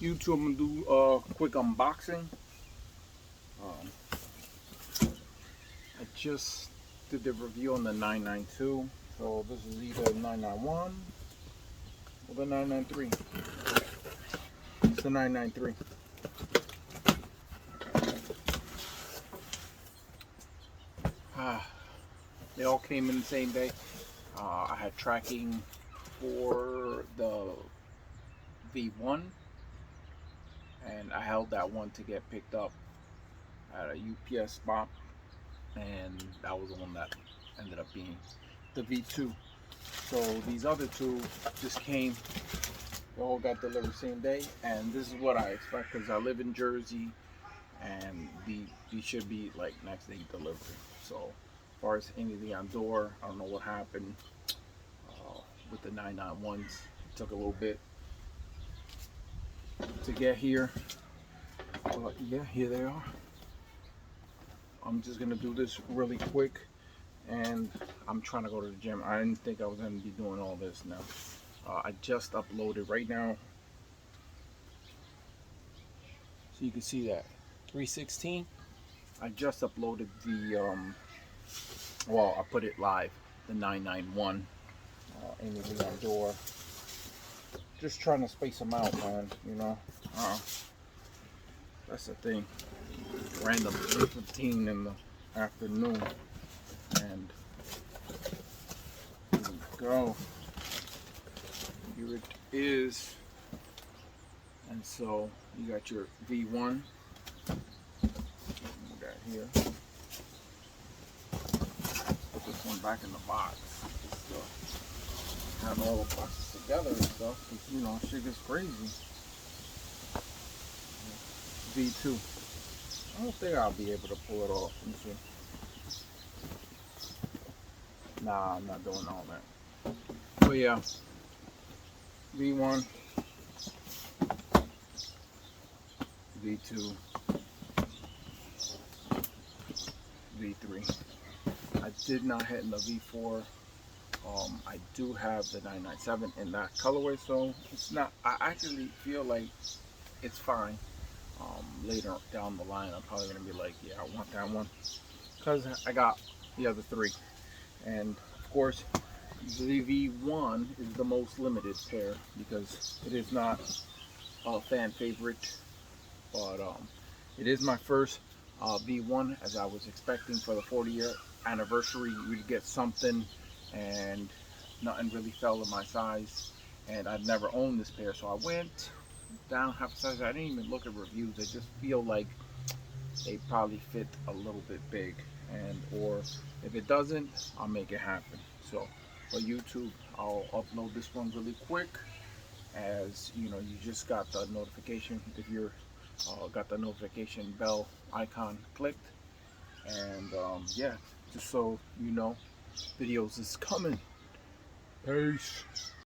YouTube, I'm gonna do a quick unboxing. I just did the review on the 992, so this is either 991 or the 993. It's the 993. They all came in the same day. I had tracking for the V1, and I held that one to get picked up at a UPS spot, and that was the one that ended up being the V2. So these other two just came, they all got delivered same day, and this is what I expect because I live in Jersey, and these should be like next day delivery. So as far as anything on door, I don't know what happened with the 991s. It took a little bit to get here, but yeah, here they are. I'm just gonna do this really quick, and I'm trying to go to the gym. I didn't think I was gonna be doing all this now. I just uploaded right now, so you can see that 316. I just uploaded the well, I put it live, the 991 anything on door. Just trying to space them out, man, you know. That's the thing. Random 3:15 in the afternoon, and here we go. Here it is. And so you got your V1. Move that here. Put this one back in the box. Just, have all the boxes together and stuff, because, you know, shit gets crazy. V2. I don't think I'll be able to pull it off. Let me see. Nah, I'm not doing all that. But yeah, V1, V2, V3. I did not hit in the V4. I do have the 997 in that colorway, so it's not. I actually feel like it's fine. Later down the line, I'm probably gonna be like, yeah, I want that one, because I got the other three. And of course, the V1 is the most limited pair because it is not a fan favorite, but it is my first V1, as I was expecting for the 40-year anniversary we'd get something, and nothing really fell in my size, and I'd never owned this pair, so I went down half a size. I didn't even look at reviews. I just feel like they probably fit a little bit big, and or if it doesn't, I'll make it happen. So for YouTube, I'll upload this one really quick, as you know, you just got the notification. If you're got the notification bell icon clicked, and yeah, just so you know, videos is coming. Peace.